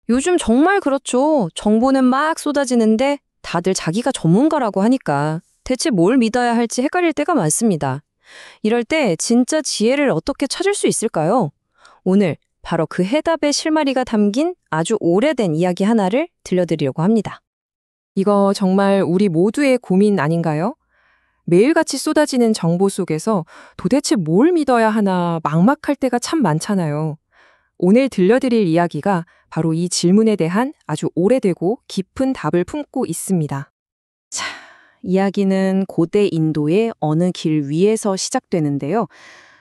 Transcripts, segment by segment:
요즘 정말 그렇죠. 정보는 막 쏟아지는데 다들 자기가 전문가라고 하니까 대체 뭘 믿어야 할지 헷갈릴 때가 많습니다. 이럴 때 진짜 지혜를 어떻게 찾을 수 있을까요? 오늘 바로 그 해답의 실마리가 담긴 아주 오래된 이야기 하나를 들려드리려고 합니다. 이거 정말 우리 모두의 고민 아닌가요? 매일같이 쏟아지는 정보 속에서 도대체 뭘 믿어야 하나 막막할 때가 참 많잖아요. 오늘 들려드릴 이야기가 바로 이 질문에 대한 아주 오래되고 깊은 답을 품고 있습니다. 자, 이야기는 고대 인도의 어느 길 위에서 시작되는데요.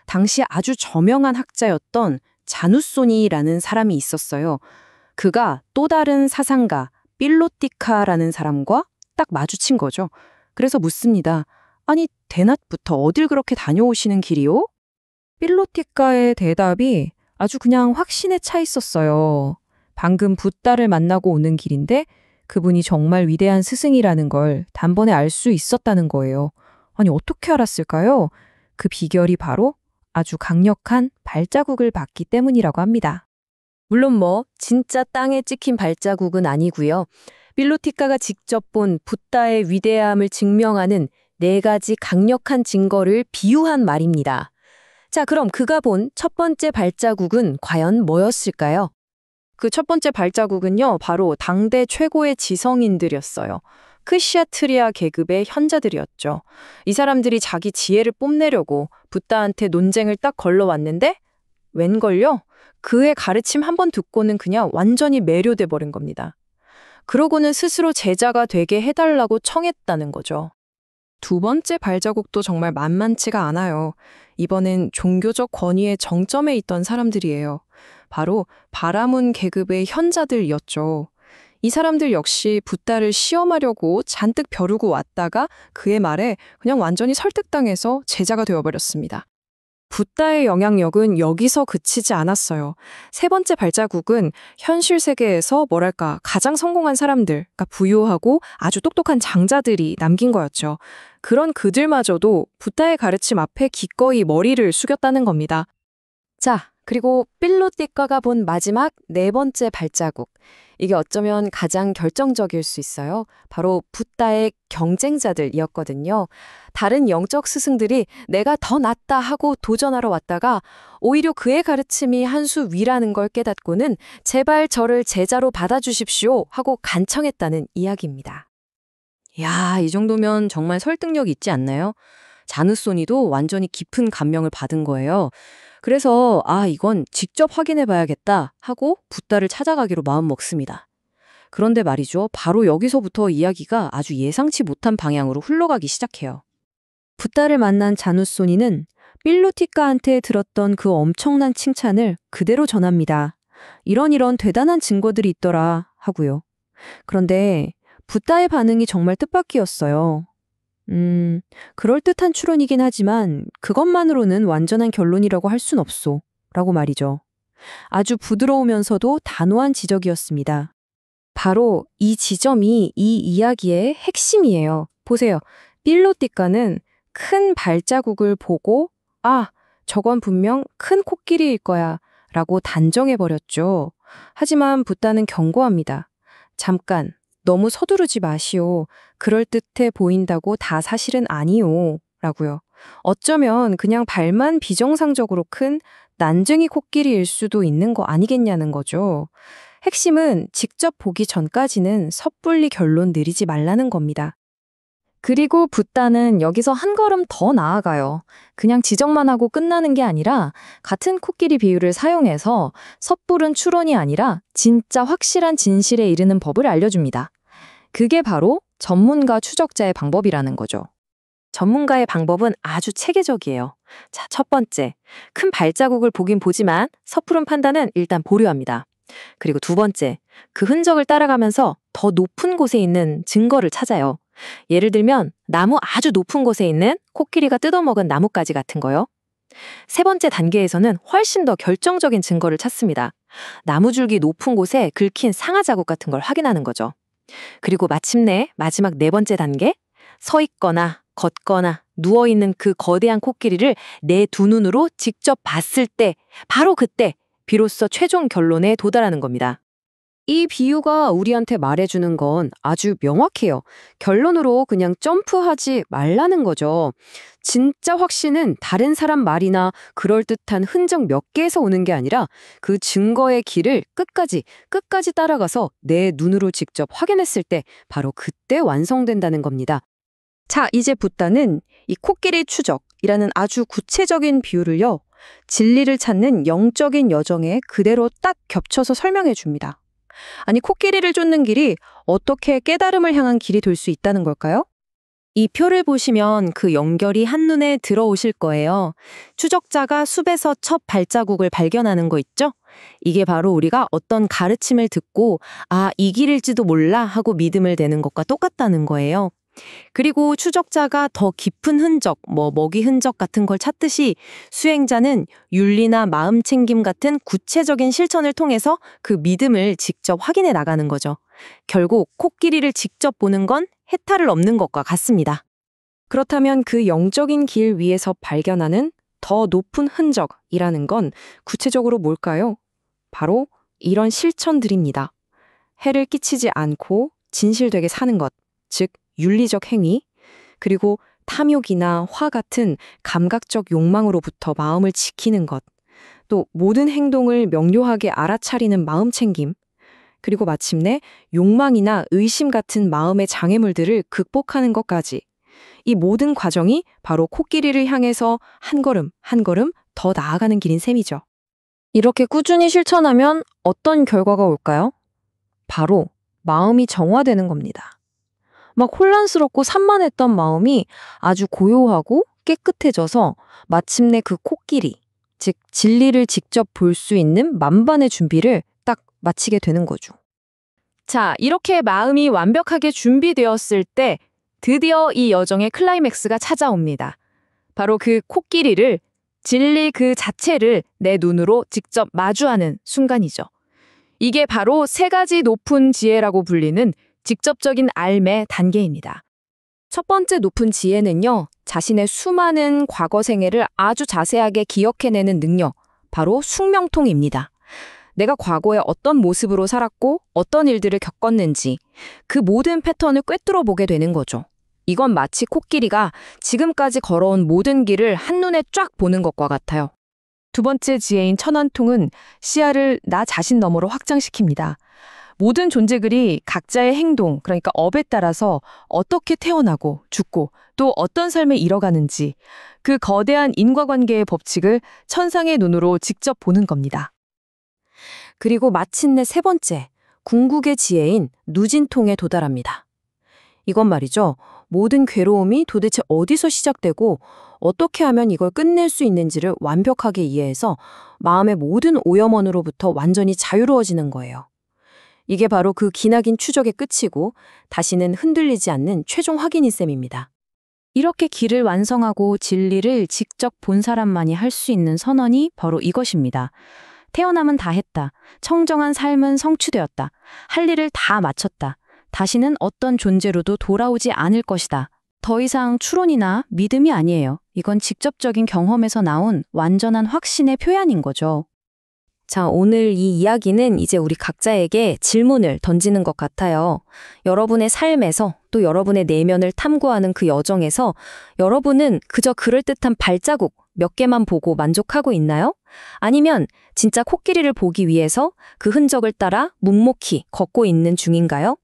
당시 아주 저명한 학자였던 자누소니라는 사람이 있었어요. 그가 또 다른 사상가 필로티카라는 사람과 딱 마주친 거죠. 그래서 묻습니다. 아니, 대낮부터 어딜 그렇게 다녀오시는 길이요? 필로티카의 대답이 아주 그냥 확신에 차 있었어요. 방금 붓다를 만나고 오는 길인데 그분이 정말 위대한 스승이라는 걸 단번에 알 수 있었다는 거예요. 아니, 어떻게 알았을까요? 그 비결이 바로 아주 강력한 발자국을 봤기 때문이라고 합니다. 물론 진짜 땅에 찍힌 발자국은 아니고요. 필로티카가 직접 본 붓다의 위대함을 증명하는 4가지 강력한 증거를 비유한 말입니다. 자, 그럼 그가 본 첫 번째 발자국은 과연 뭐였을까요? 그 첫 번째 발자국은요, 바로 당대 최고의 지성인들이었어요. 크시아트리아 계급의 현자들이었죠. 이 사람들이 자기 지혜를 뽐내려고 붓다한테 논쟁을 딱 걸러왔는데 웬걸요? 그의 가르침 한 번 듣고는 그냥 완전히 매료돼 버린 겁니다. 그러고는 스스로 제자가 되게 해달라고 청했다는 거죠. 두 번째 발자국도 정말 만만치가 않아요. 이번엔 종교적 권위의 정점에 있던 사람들이에요. 바로 바라문 계급의 현자들이었죠. 이 사람들 역시 붓다를 시험하려고 잔뜩 벼르고 왔다가 그의 말에 그냥 완전히 설득당해서 제자가 되어버렸습니다. 붓다의 영향력은 여기서 그치지 않았어요. 세 번째 발자국은 현실 세계에서 가장 성공한 사람들, 그러니까 부유하고 아주 똑똑한 장자들이 남긴 거였죠. 그런 그들마저도 붓다의 가르침 앞에 기꺼이 머리를 숙였다는 겁니다. 자, 그리고 필로티카가 본 마지막 4번째 발자국. 이게 어쩌면 가장 결정적일 수 있어요. 바로 붓다의 경쟁자들이었거든요. 다른 영적 스승들이 내가 더 낫다 하고 도전하러 왔다가 오히려 그의 가르침이 한 수 위라는 걸 깨닫고는 제발 저를 제자로 받아주십시오 하고 간청했다는 이야기입니다. 야, 이 정도면 정말 설득력 있지 않나요? 자누소니도 완전히 깊은 감명을 받은 거예요. 그래서 이건 직접 확인해 봐야겠다 하고 붓다를 찾아가기로 마음먹습니다. 그런데 말이죠. 바로 여기서부터 이야기가 아주 예상치 못한 방향으로 흘러가기 시작해요. 붓다를 만난 자누소니는 필로티카한테 들었던 그 엄청난 칭찬을 그대로 전합니다. 이런 대단한 증거들이 있더라 하고요. 그런데 붓다의 반응이 정말 뜻밖이었어요. 그럴듯한 추론이긴 하지만 그것만으로는 완전한 결론이라고 할 순 없소. 라고 말이죠. 아주 부드러우면서도 단호한 지적이었습니다. 바로 이 지점이 이 이야기의 핵심이에요. 보세요. 필로티카는 큰 발자국을 보고 저건 분명 큰 코끼리일 거야 라고 단정해버렸죠. 하지만 붓다는 경고합니다. 잠깐. 너무 서두르지 마시오. 그럴듯해 보인다고 다 사실은 아니오. 라고요. 어쩌면 그냥 발만 비정상적으로 큰 난쟁이 코끼리일 수도 있는 거 아니겠냐는 거죠. 핵심은 직접 보기 전까지는 섣불리 결론 내리지 말라는 겁니다. 그리고 붓다는 여기서 한 걸음 더 나아가요. 그냥 지적만 하고 끝나는 게 아니라 같은 코끼리 비유를 사용해서 섣부른 추론이 아니라 진짜 확실한 진실에 이르는 법을 알려줍니다. 그게 바로 전문가 추적자의 방법이라는 거죠. 전문가의 방법은 아주 체계적이에요. 자, 첫 번째, 큰 발자국을 보긴 보지만 섣부른 판단은 일단 보류합니다. 그리고 두 번째, 그 흔적을 따라가면서 더 높은 곳에 있는 증거를 찾아요. 예를 들면 나무 아주 높은 곳에 있는 코끼리가 뜯어먹은 나뭇가지 같은 거요. 세 번째 단계에서는 훨씬 더 결정적인 증거를 찾습니다. 나무줄기 높은 곳에 긁힌 상아 자국 같은 걸 확인하는 거죠. 그리고 마침내 마지막 4번째 단계, 서 있거나 걷거나 누워있는 그 거대한 코끼리를 내 두 눈으로 직접 봤을 때, 바로 그때 비로소 최종 결론에 도달하는 겁니다. 이 비유가 우리한테 말해주는 건 아주 명확해요. 결론으로 그냥 점프하지 말라는 거죠. 진짜 확신은 다른 사람 말이나 그럴듯한 흔적 몇 개에서 오는 게 아니라 그 증거의 길을 끝까지 따라가서 내 눈으로 직접 확인했을 때 바로 그때 완성된다는 겁니다. 자, 이제 붓다는 이 코끼리 추적이라는 아주 구체적인 비유를요, 진리를 찾는 영적인 여정에 그대로 딱 겹쳐서 설명해 줍니다. 아니, 코끼리를 쫓는 길이 어떻게 깨달음을 향한 길이 될 수 있다는 걸까요? 이 표를 보시면 그 연결이 한눈에 들어오실 거예요. 추적자가 숲에서 첫 발자국을 발견하는 거 있죠? 이게 바로 우리가 어떤 가르침을 듣고 이 길일지도 몰라 하고 믿음을 내는 것과 똑같다는 거예요. 그리고 추적자가 더 깊은 흔적, 먹이 흔적 같은 걸 찾듯이 수행자는 윤리나 마음 챙김 같은 구체적인 실천을 통해서 그 믿음을 직접 확인해 나가는 거죠. 결국 코끼리를 직접 보는 건 해탈을 얻는 것과 같습니다. 그렇다면 그 영적인 길 위에서 발견하는 더 높은 흔적이라는 건 구체적으로 뭘까요? 바로 이런 실천들입니다. 해를 끼치지 않고 진실되게 사는 것, 즉 윤리적 행위, 그리고 탐욕이나 화 같은 감각적 욕망으로부터 마음을 지키는 것, 또 모든 행동을 명료하게 알아차리는 마음 챙김, 그리고 마침내 욕망이나 의심 같은 마음의 장애물들을 극복하는 것까지. 이 모든 과정이 바로 코끼리를 향해서 한 걸음 한 걸음 더 나아가는 길인 셈이죠. 이렇게 꾸준히 실천하면 어떤 결과가 올까요? 바로 마음이 정화되는 겁니다. 막 혼란스럽고 산만했던 마음이 아주 고요하고 깨끗해져서 마침내 그 코끼리, 즉 진리를 직접 볼 수 있는 만반의 준비를 딱 마치게 되는 거죠. 자, 이렇게 마음이 완벽하게 준비되었을 때 드디어 이 여정의 클라이맥스가 찾아옵니다. 바로 그 코끼리를, 진리 그 자체를 내 눈으로 직접 마주하는 순간이죠. 이게 바로 세 가지 높은 지혜라고 불리는 직접적인 삶의 단계입니다. 첫 번째 높은 지혜는요, 자신의 수많은 과거 생애를 아주 자세하게 기억해내는 능력, 바로 숙명통입니다. 내가 과거에 어떤 모습으로 살았고 어떤 일들을 겪었는지 그 모든 패턴을 꿰뚫어 보게 되는 거죠. 이건 마치 코끼리가 지금까지 걸어온 모든 길을 한눈에 쫙 보는 것과 같아요. 두 번째 지혜인 천안통은 시야를 나 자신 너머로 확장시킵니다. 모든 존재들이 각자의 행동, 그러니까 업에 따라서 어떻게 태어나고 죽고 또 어떤 삶을 이뤄가는지 그 거대한 인과관계의 법칙을 천상의 눈으로 직접 보는 겁니다. 그리고 마침내 세 번째, 궁극의 지혜인 누진통에 도달합니다. 이건 말이죠. 모든 괴로움이 도대체 어디서 시작되고 어떻게 하면 이걸 끝낼 수 있는지를 완벽하게 이해해서 마음의 모든 오염원으로부터 완전히 자유로워지는 거예요. 이게 바로 그 기나긴 추적의 끝이고 다시는 흔들리지 않는 최종 확인인 셈입니다. 이렇게 길을 완성하고 진리를 직접 본 사람만이 할 수 있는 선언이 바로 이것입니다. 태어남은 다 했다. 청정한 삶은 성취되었다. 할 일을 다 마쳤다. 다시는 어떤 존재로도 돌아오지 않을 것이다. 더 이상 추론이나 믿음이 아니에요. 이건 직접적인 경험에서 나온 완전한 확신의 표현인 거죠. 자, 오늘 이 이야기는 이제 우리 각자에게 질문을 던지는 것 같아요. 여러분의 삶에서 또 여러분의 내면을 탐구하는 그 여정에서 여러분은 그저 그럴듯한 발자국 몇 개만 보고 만족하고 있나요? 아니면 진짜 코끼리를 보기 위해서 그 흔적을 따라 묵묵히 걷고 있는 중인가요?